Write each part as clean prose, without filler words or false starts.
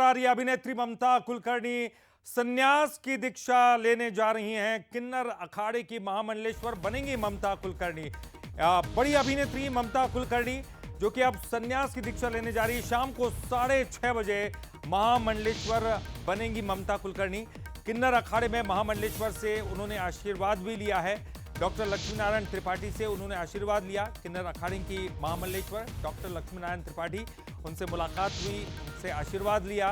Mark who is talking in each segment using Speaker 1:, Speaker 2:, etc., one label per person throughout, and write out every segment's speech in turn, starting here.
Speaker 1: आ रही है। अभिनेत्री ममता कुलकर्णी संन्यास की दीक्षा लेने जा रही हैं। किन्नर अखाड़े की महामंडलेश्वर बनेंगी ममता कुलकर्णी। बड़ी अभिनेत्री ममता कुलकर्णी जो कि अब संन्यास की दीक्षा लेने जा रही है। शाम को 6:30 बजे महामंडलेश्वर बनेंगी ममता कुलकर्णी। किन्नर अखाड़े में महामंडलेश्वर से उन्होंने आशीर्वाद भी लिया है। डॉक्टर लक्ष्मीनारायण त्रिपाठी से उन्होंने आशीर्वाद लिया। किन्नर अखाड़े की महामंडलेश्वर डॉक्टर लक्ष्मीनारायण त्रिपाठी, उनसे मुलाकात हुई, उनसे आशीर्वाद लिया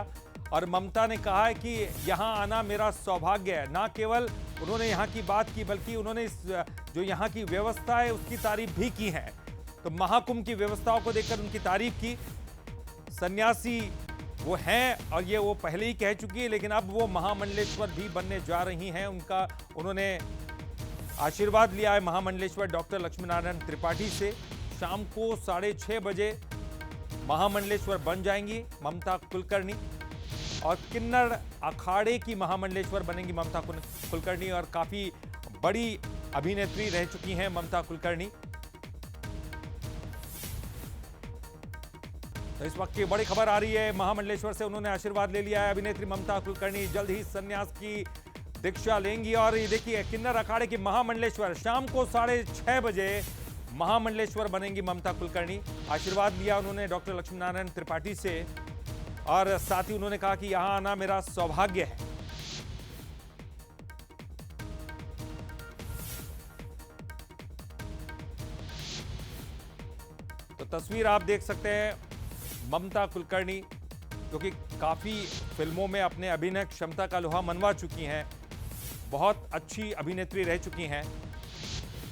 Speaker 1: और ममता ने कहा है कि यहाँ आना मेरा सौभाग्य है। ना केवल उन्होंने यहाँ की बात की बल्कि उन्होंने इस जो यहाँ की व्यवस्था है उसकी तारीफ भी की है। तो महाकुंभ की व्यवस्थाओं को देखकर उनकी तारीफ की। सन्यासी वो हैं और ये वो पहले ही कह चुकी है, लेकिन अब वो महामंडलेश्वर भी बनने जा रही हैं। उनका उन्होंने आशीर्वाद लिया है महामंडलेश्वर डॉक्टर लक्ष्मीनारायण त्रिपाठी से। शाम को 6:30 बजे महामंडलेश्वर बन जाएंगी ममता कुलकर्णी और किन्नर अखाड़े की महामंडलेश्वर बनेंगी ममता कुलकर्णी। और काफी बड़ी अभिनेत्री रह चुकी हैं ममता कुलकर्णी। तो इस वक्त की बड़ी खबर आ रही है, महामंडलेश्वर से उन्होंने आशीर्वाद ले लिया है। अभिनेत्री ममता कुलकर्णी जल्द ही संन्यास की दीक्षा लेंगी। और ये देखिए, किन्नर अखाड़े की महामंडलेश्वर शाम को 6:30 बजे महामंडलेश्वर बनेंगी ममता कुलकर्णी। आशीर्वाद लिया उन्होंने डॉक्टर लक्ष्मीनारायण त्रिपाठी से और साथ ही उन्होंने कहा कि यहां आना मेरा सौभाग्य है। तो तस्वीर आप देख सकते हैं, ममता कुलकर्णी जो कि काफी फिल्मों में अपने अभिनय क्षमता का लोहा मनवा चुकी हैं, बहुत अच्छी अभिनेत्री रह चुकी हैं।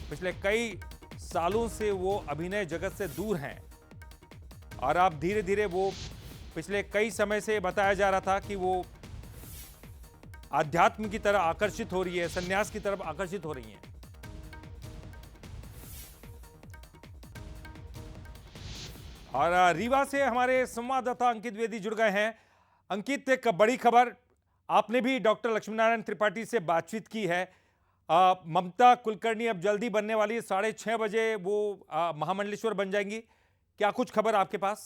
Speaker 1: पिछले कई सालों से वो अभिनय जगत से दूर हैं और अब धीरे धीरे वो पिछले कई समय से बताया जा रहा था कि वो आध्यात्म की तरफ आकर्षित हो रही है, संन्यास की तरफ आकर्षित हो रही हैं। और रीवा से हमारे संवाददाता अंकित द्विवेदी जुड़ गए हैं। अंकित, एक बड़ी खबर, आपने भी डॉक्टर लक्ष्मीनारायण त्रिपाठी से बातचीत की है। ममता कुलकर्णी अब जल्दी बनने वाली है, 6:30 बजे वो महामंडलेश्वर बन जाएंगी। क्या कुछ खबर आपके पास?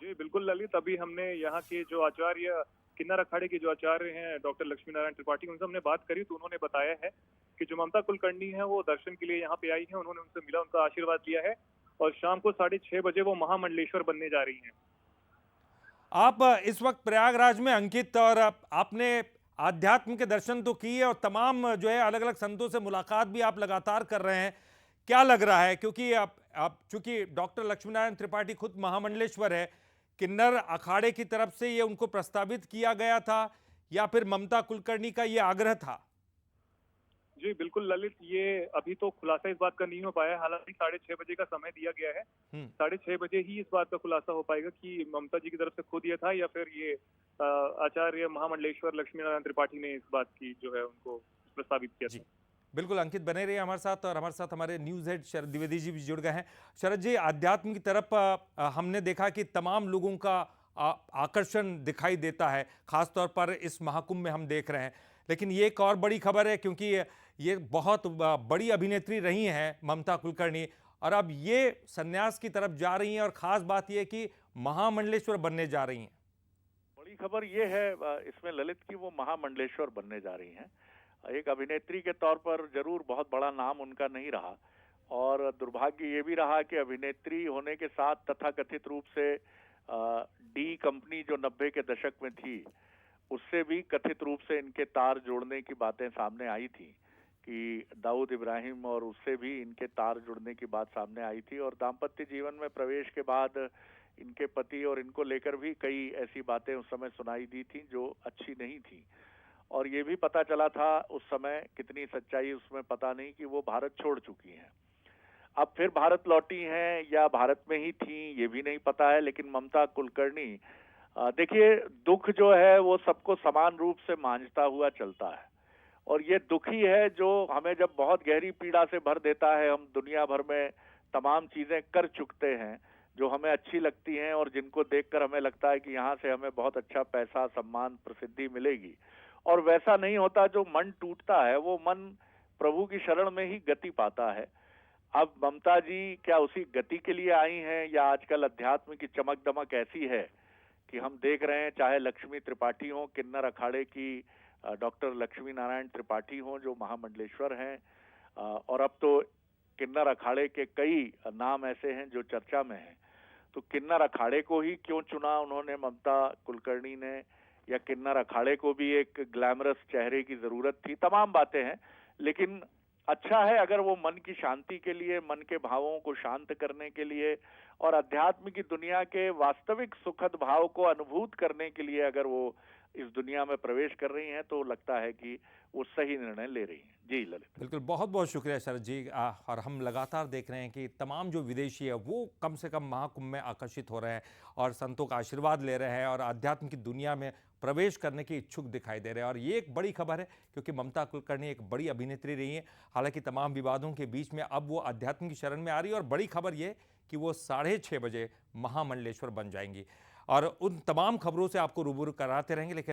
Speaker 2: जी बिल्कुल ललित, अभी हमने यहाँ के जो आचार्य किन्नर अखाड़े के जो आचार्य हैं डॉक्टर लक्ष्मीनारायण त्रिपाठी, उनसे हमने बात करी तो उन्होंने बताया है कि जो ममता कुलकर्णी है वो दर्शन के लिए यहाँ पे आई है। उन्होंने उनसे मिला, उनका आशीर्वाद लिया है और शाम को 6:30 बजे वो महामंडलेश्वर बनने जा रही हैं।
Speaker 1: आप इस वक्त प्रयागराज में अंकित, और आपने आध्यात्म के दर्शन तो किए और तमाम जो है अलग अलग संतों से मुलाकात भी आप लगातार कर रहे हैं। क्या लग रहा है, क्योंकि आप चूंकि डॉक्टर लक्ष्मीनारायण त्रिपाठी खुद महामंडलेश्वर है, किन्नर अखाड़े की तरफ से ये उनको प्रस्तावित किया गया था या फिर ममता कुलकर्णी का ये आग्रह था?
Speaker 2: जी बिल्कुल ललित, ये अभी तो खुलासा इस बात का नहीं हो पाया है। हालांकि 6:30 बजे का समय दिया गया है। 6:30 बजे ही इस बात का खुलासा हो पाएगा कि ममता जी की तरफ से खुद ये था या फिर ये आचार्य महामंडलेश्वर लक्ष्मीनारायण त्रिपाठी ने इस बात की जो है उनको प्रस्तावित किया था।
Speaker 1: बिल्कुल अंकित, बने रहिए हमारे साथ। और हमारे साथ हमारे न्यूज हेड शरद द्विवेदी जी भी जुड़ गए हैं। शरद जी, आध्यात्म की तरफ हमने देखा कि तमाम लोगों का आकर्षण दिखाई देता है, खासतौर पर इस महाकुंभ में हम देख रहे हैं। लेकिन ये एक और बड़ी खबर है, क्योंकि ये बहुत बड़ी अभिनेत्री रही हैं ममता कुलकर्णी और अब ये संन्यास की तरफ जा रही हैं और खास बात यह कि महामंडलेश्वर बनने जा रही हैं।
Speaker 3: बड़ी खबर ये है इसमें ललित की, वो महामंडलेश्वर बनने जा रही हैं। एक अभिनेत्री के तौर पर जरूर बहुत बड़ा नाम उनका नहीं रहा और दुर्भाग्य ये भी रहा कि अभिनेत्री होने के साथ तथाकथित रूप से डी कंपनी जो 90 के दशक में थी, उससे भी कथित रूप से इनके तार जोड़ने की बातें सामने आई थी कि दाऊद इब्राहिम और उससे भी इनके तार जुड़ने की बात सामने आई थी। और दाम्पत्य जीवन में प्रवेश के बाद इनके पति और इनको लेकर भी कई ऐसी बातें उस समय सुनाई दी थी जो अच्छी नहीं थी। और ये भी पता चला था उस समय, कितनी सच्चाई उसमें पता नहीं, कि वो भारत छोड़ चुकी हैं। अब फिर भारत लौटी हैं या भारत में ही थी ये भी नहीं पता है। लेकिन ममता कुलकर्णी, देखिए, दुख जो है वो सबको समान रूप से मांझता हुआ चलता है और ये दुख ही है जो हमें जब बहुत गहरी पीड़ा से भर देता है। हम दुनिया भर में तमाम चीजें कर चुकते हैं जो हमें अच्छी लगती हैं और जिनको देखकर हमें लगता है कि यहाँ से हमें बहुत अच्छा पैसा, सम्मान, प्रसिद्धि मिलेगी, और वैसा नहीं होता। जो मन टूटता है वो मन प्रभु की शरण में ही गति पाता है। अब ममता जी क्या उसी गति के लिए आई हैं, या आजकल अध्यात्म की चमक दमक ऐसी है कि हम देख रहे हैं, चाहे लक्ष्मी त्रिपाठी हो, किन्नर अखाड़े की डॉक्टर लक्ष्मी नारायण त्रिपाठी हो जो महामंडलेश्वर हैं, और अब तो किन्नर अखाड़े के कई नाम ऐसे हैं जो चर्चा में हैं। तो किन्नर अखाड़े को ही क्यों चुना उन्होंने, ममता कुलकर्णी ने, या किन्नर अखाड़े को भी एक ग्लैमरस चेहरे की जरूरत थी? तमाम बातें हैं, लेकिन अच्छा है अगर वो मन की शांति के लिए, मन के भावों को शांत करने के लिए और अध्यात्म की दुनिया के वास्तविक सुखद भाव को अनुभूत करने के लिए अगर वो इस दुनिया में प्रवेश कर रही हैं, तो लगता है कि वो सही निर्णय ले रही हैं। जी ललित।
Speaker 1: बिल्कुल, बहुत बहुत शुक्रिया शरद जी। और हम लगातार देख रहे हैं कि तमाम जो विदेशी है वो कम से कम महाकुंभ में आकर्षित हो रहे हैं और संतों का आशीर्वाद ले रहे हैं और आध्यात्म की दुनिया में प्रवेश करने के इच्छुक दिखाई दे रहे हैं। और ये एक बड़ी खबर है क्योंकि ममता कुलकर्णी एक बड़ी अभिनेत्री रही है। हालांकि तमाम विवादों के बीच में अब वो आध्यात्म की शरण में आ रही है और बड़ी खबर ये कि वो 6:30 बजे महामंडलेश्वर बन जाएंगी। और उन तमाम खबरों से आपको रूबरू कराते रहेंगे, लेकिन